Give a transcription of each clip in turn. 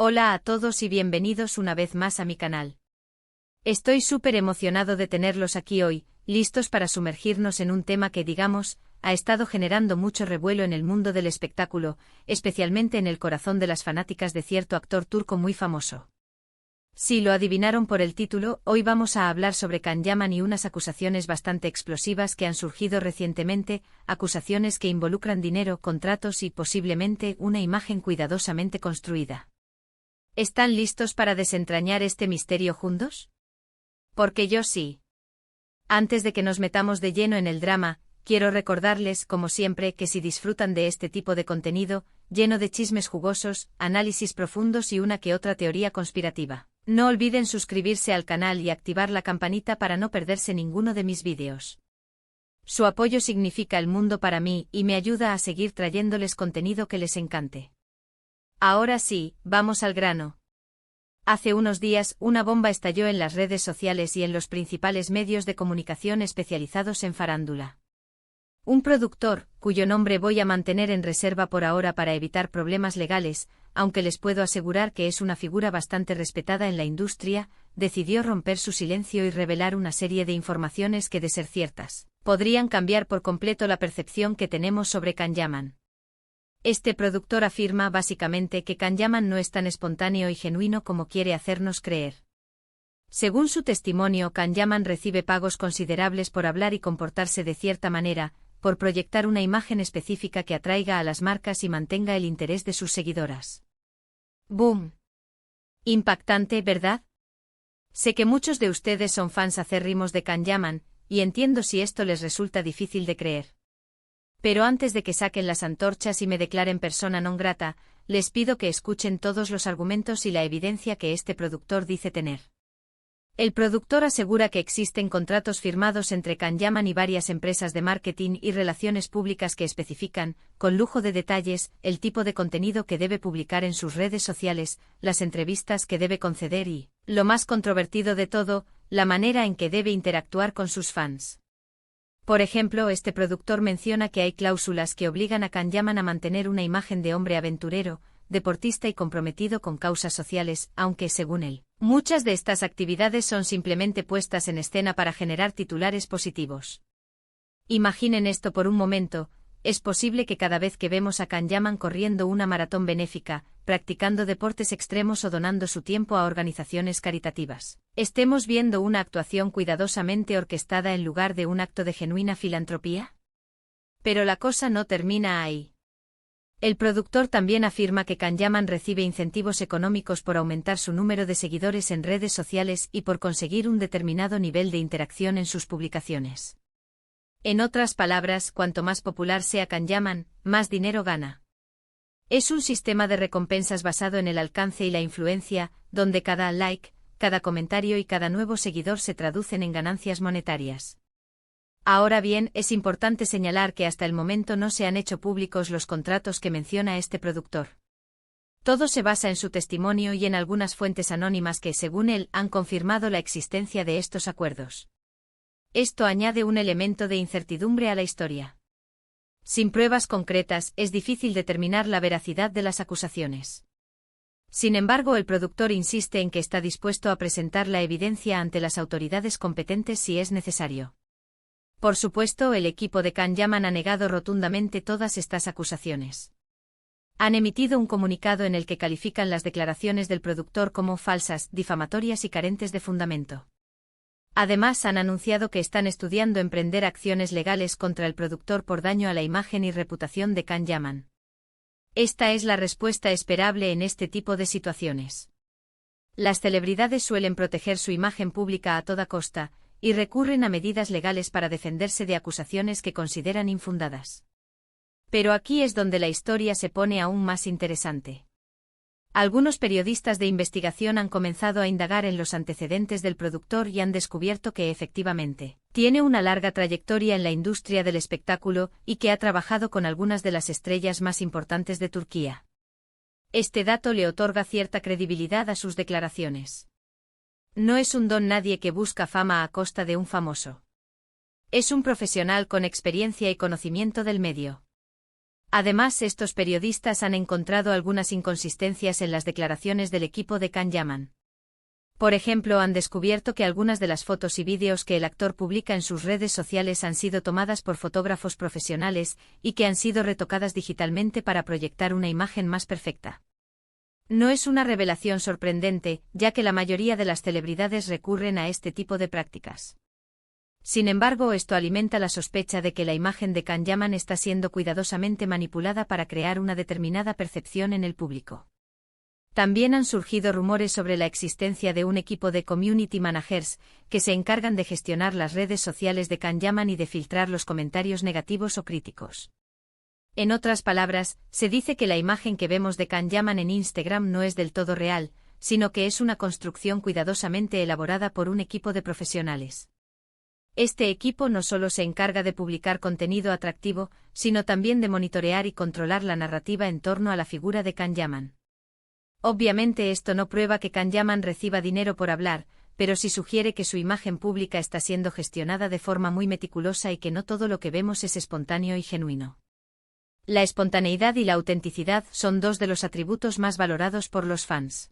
Hola a todos y bienvenidos una vez más a mi canal. Estoy súper emocionado de tenerlos aquí hoy, listos para sumergirnos en un tema que, digamos, ha estado generando mucho revuelo en el mundo del espectáculo, especialmente en el corazón de las fanáticas de cierto actor turco muy famoso. Si lo adivinaron por el título, hoy vamos a hablar sobre Can Yaman y unas acusaciones bastante explosivas que han surgido recientemente, acusaciones que involucran dinero, contratos y posiblemente una imagen cuidadosamente construida. ¿Están listos para desentrañar este misterio juntos? Porque yo sí. Antes de que nos metamos de lleno en el drama, quiero recordarles, como siempre, que si disfrutan de este tipo de contenido, lleno de chismes jugosos, análisis profundos y una que otra teoría conspirativa, no olviden suscribirse al canal y activar la campanita para no perderse ninguno de mis vídeos. Su apoyo significa el mundo para mí y me ayuda a seguir trayéndoles contenido que les encante. Ahora sí, vamos al grano. Hace unos días, una bomba estalló en las redes sociales y en los principales medios de comunicación especializados en farándula. Un productor, cuyo nombre voy a mantener en reserva por ahora para evitar problemas legales, aunque les puedo asegurar que es una figura bastante respetada en la industria, decidió romper su silencio y revelar una serie de informaciones que, de ser ciertas, podrían cambiar por completo la percepción que tenemos sobre Can Yaman. Este productor afirma básicamente que Can Yaman no es tan espontáneo y genuino como quiere hacernos creer. Según su testimonio, Can Yaman recibe pagos considerables por hablar y comportarse de cierta manera, por proyectar una imagen específica que atraiga a las marcas y mantenga el interés de sus seguidoras. ¡Boom! Impactante, ¿verdad? Sé que muchos de ustedes son fans acérrimos de Can Yaman, y entiendo si esto les resulta difícil de creer. Pero antes de que saquen las antorchas y me declaren persona non grata, les pido que escuchen todos los argumentos y la evidencia que este productor dice tener. El productor asegura que existen contratos firmados entre Can Yaman y varias empresas de marketing y relaciones públicas que especifican, con lujo de detalles, el tipo de contenido que debe publicar en sus redes sociales, las entrevistas que debe conceder y, lo más controvertido de todo, la manera en que debe interactuar con sus fans. Por ejemplo, este productor menciona que hay cláusulas que obligan a Can Yaman a mantener una imagen de hombre aventurero, deportista y comprometido con causas sociales, aunque, según él, muchas de estas actividades son simplemente puestas en escena para generar titulares positivos. Imaginen esto por un momento. Es posible que cada vez que vemos a Can Yaman corriendo una maratón benéfica, practicando deportes extremos o donando su tiempo a organizaciones caritativas, estemos viendo una actuación cuidadosamente orquestada en lugar de un acto de genuina filantropía. Pero la cosa no termina ahí. El productor también afirma que Can Yaman recibe incentivos económicos por aumentar su número de seguidores en redes sociales y por conseguir un determinado nivel de interacción en sus publicaciones. En otras palabras, cuanto más popular sea Can Yaman, más dinero gana. Es un sistema de recompensas basado en el alcance y la influencia, donde cada like, cada comentario y cada nuevo seguidor se traducen en ganancias monetarias. Ahora bien, es importante señalar que hasta el momento no se han hecho públicos los contratos que menciona este productor. Todo se basa en su testimonio y en algunas fuentes anónimas que, según él, han confirmado la existencia de estos acuerdos. Esto añade un elemento de incertidumbre a la historia. Sin pruebas concretas, es difícil determinar la veracidad de las acusaciones. Sin embargo, el productor insiste en que está dispuesto a presentar la evidencia ante las autoridades competentes si es necesario. Por supuesto, el equipo de Can Yaman ha negado rotundamente todas estas acusaciones. Han emitido un comunicado en el que califican las declaraciones del productor como falsas, difamatorias y carentes de fundamento. Además, han anunciado que están estudiando emprender acciones legales contra el productor por daño a la imagen y reputación de Can Yaman. Esta es la respuesta esperable en este tipo de situaciones. Las celebridades suelen proteger su imagen pública a toda costa, y recurren a medidas legales para defenderse de acusaciones que consideran infundadas. Pero aquí es donde la historia se pone aún más interesante. Algunos periodistas de investigación han comenzado a indagar en los antecedentes del productor y han descubierto que efectivamente tiene una larga trayectoria en la industria del espectáculo y que ha trabajado con algunas de las estrellas más importantes de Turquía. Este dato le otorga cierta credibilidad a sus declaraciones. No es un don nadie que busca fama a costa de un famoso. Es un profesional con experiencia y conocimiento del medio. Además, estos periodistas han encontrado algunas inconsistencias en las declaraciones del equipo de Can Yaman. Por ejemplo, han descubierto que algunas de las fotos y vídeos que el actor publica en sus redes sociales han sido tomadas por fotógrafos profesionales y que han sido retocadas digitalmente para proyectar una imagen más perfecta. No es una revelación sorprendente, ya que la mayoría de las celebridades recurren a este tipo de prácticas. Sin embargo, esto alimenta la sospecha de que la imagen de Can Yaman está siendo cuidadosamente manipulada para crear una determinada percepción en el público. También han surgido rumores sobre la existencia de un equipo de community managers que se encargan de gestionar las redes sociales de Can Yaman y de filtrar los comentarios negativos o críticos. En otras palabras, se dice que la imagen que vemos de Can Yaman en Instagram no es del todo real, sino que es una construcción cuidadosamente elaborada por un equipo de profesionales. Este equipo no solo se encarga de publicar contenido atractivo, sino también de monitorear y controlar la narrativa en torno a la figura de Can Yaman. Obviamente esto no prueba que Can Yaman reciba dinero por hablar, pero sí sugiere que su imagen pública está siendo gestionada de forma muy meticulosa y que no todo lo que vemos es espontáneo y genuino. La espontaneidad y la autenticidad son dos de los atributos más valorados por los fans.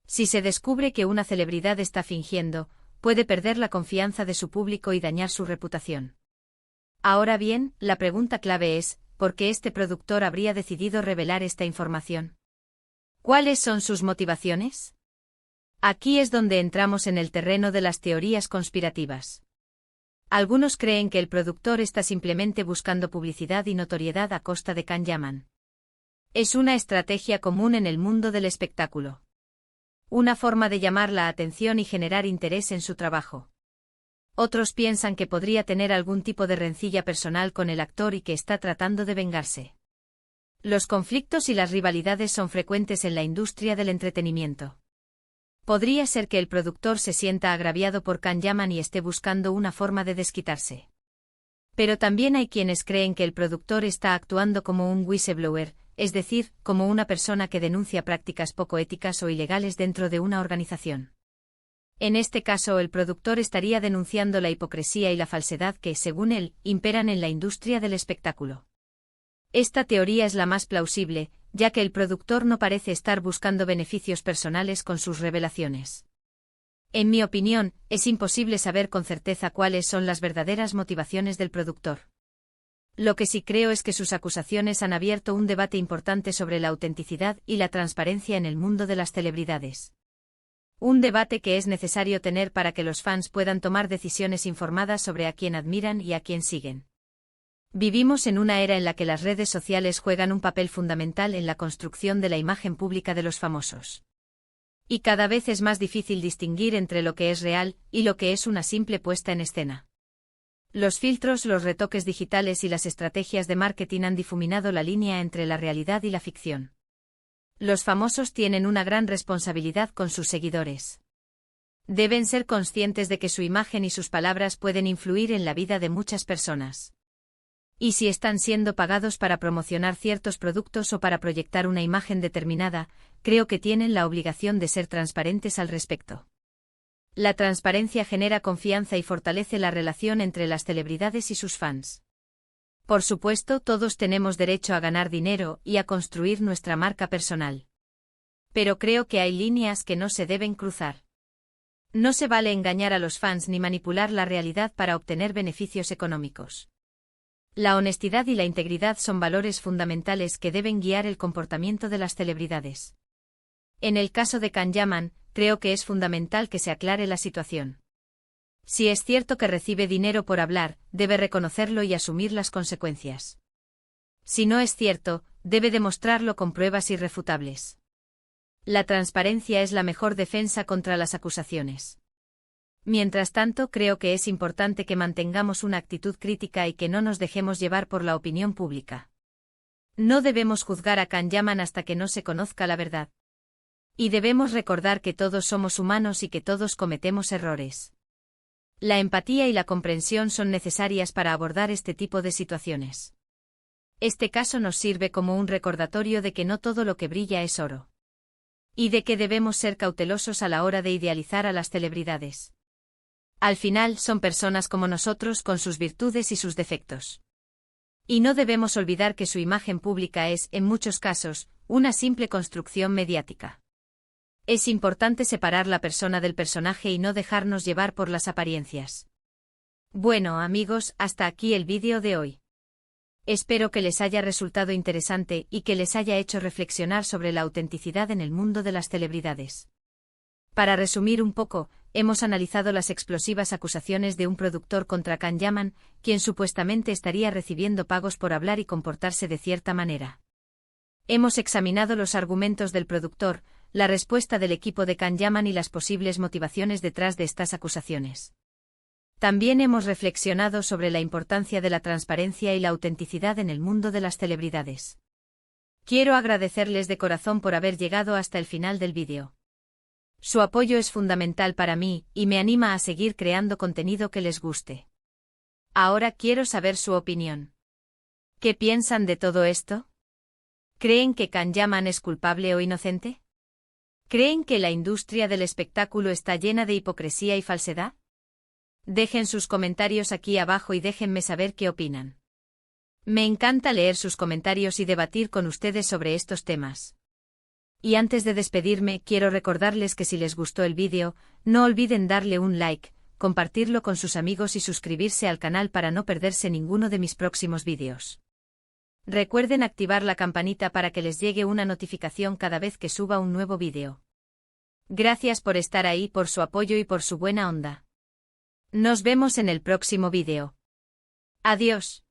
Si se descubre que una celebridad está fingiendo, puede perder la confianza de su público y dañar su reputación. Ahora bien, la pregunta clave es, ¿por qué este productor habría decidido revelar esta información? ¿Cuáles son sus motivaciones? Aquí es donde entramos en el terreno de las teorías conspirativas. Algunos creen que el productor está simplemente buscando publicidad y notoriedad a costa de Can Yaman. Es una estrategia común en el mundo del espectáculo. Una forma de llamar la atención y generar interés en su trabajo. Otros piensan que podría tener algún tipo de rencilla personal con el actor y que está tratando de vengarse. Los conflictos y las rivalidades son frecuentes en la industria del entretenimiento. Podría ser que el productor se sienta agraviado por Can Yaman y esté buscando una forma de desquitarse. Pero también hay quienes creen que el productor está actuando como un whistleblower, es decir, como una persona que denuncia prácticas poco éticas o ilegales dentro de una organización. En este caso, el productor estaría denunciando la hipocresía y la falsedad que, según él, imperan en la industria del espectáculo. Esta teoría es la más plausible, ya que el productor no parece estar buscando beneficios personales con sus revelaciones. En mi opinión, es imposible saber con certeza cuáles son las verdaderas motivaciones del productor. Lo que sí creo es que sus acusaciones han abierto un debate importante sobre la autenticidad y la transparencia en el mundo de las celebridades. Un debate que es necesario tener para que los fans puedan tomar decisiones informadas sobre a quién admiran y a quién siguen. Vivimos en una era en la que las redes sociales juegan un papel fundamental en la construcción de la imagen pública de los famosos. Y cada vez es más difícil distinguir entre lo que es real y lo que es una simple puesta en escena. Los filtros, los retoques digitales y las estrategias de marketing han difuminado la línea entre la realidad y la ficción. Los famosos tienen una gran responsabilidad con sus seguidores. Deben ser conscientes de que su imagen y sus palabras pueden influir en la vida de muchas personas. Y si están siendo pagados para promocionar ciertos productos o para proyectar una imagen determinada, creo que tienen la obligación de ser transparentes al respecto. La transparencia genera confianza y fortalece la relación entre las celebridades y sus fans. Por supuesto, todos tenemos derecho a ganar dinero y a construir nuestra marca personal. Pero creo que hay líneas que no se deben cruzar. No se vale engañar a los fans ni manipular la realidad para obtener beneficios económicos. La honestidad y la integridad son valores fundamentales que deben guiar el comportamiento de las celebridades. En el caso de Can Yaman, creo que es fundamental que se aclare la situación. Si es cierto que recibe dinero por hablar, debe reconocerlo y asumir las consecuencias. Si no es cierto, debe demostrarlo con pruebas irrefutables. La transparencia es la mejor defensa contra las acusaciones. Mientras tanto, creo que es importante que mantengamos una actitud crítica y que no nos dejemos llevar por la opinión pública. No debemos juzgar a Can Yaman hasta que no se conozca la verdad. Y debemos recordar que todos somos humanos y que todos cometemos errores. La empatía y la comprensión son necesarias para abordar este tipo de situaciones. Este caso nos sirve como un recordatorio de que no todo lo que brilla es oro. Y de que debemos ser cautelosos a la hora de idealizar a las celebridades. Al final son personas como nosotros con sus virtudes y sus defectos. Y no debemos olvidar que su imagen pública es, en muchos casos, una simple construcción mediática. Es importante separar la persona del personaje y no dejarnos llevar por las apariencias. Bueno, amigos, hasta aquí el vídeo de hoy. Espero que les haya resultado interesante y que les haya hecho reflexionar sobre la autenticidad en el mundo de las celebridades. Para resumir un poco, hemos analizado las explosivas acusaciones de un productor contra Can Yaman, quien supuestamente estaría recibiendo pagos por hablar y comportarse de cierta manera. Hemos examinado los argumentos del productor, la respuesta del equipo de Can Yaman y las posibles motivaciones detrás de estas acusaciones. También hemos reflexionado sobre la importancia de la transparencia y la autenticidad en el mundo de las celebridades. Quiero agradecerles de corazón por haber llegado hasta el final del vídeo. Su apoyo es fundamental para mí y me anima a seguir creando contenido que les guste. Ahora quiero saber su opinión. ¿Qué piensan de todo esto? ¿Creen que Can Yaman es culpable o inocente? ¿Creen que la industria del espectáculo está llena de hipocresía y falsedad? Dejen sus comentarios aquí abajo y déjenme saber qué opinan. Me encanta leer sus comentarios y debatir con ustedes sobre estos temas. Y antes de despedirme, quiero recordarles que si les gustó el vídeo, no olviden darle un like, compartirlo con sus amigos y suscribirse al canal para no perderse ninguno de mis próximos vídeos. Recuerden activar la campanita para que les llegue una notificación cada vez que suba un nuevo vídeo. Gracias por estar ahí, por su apoyo y por su buena onda. Nos vemos en el próximo vídeo. Adiós.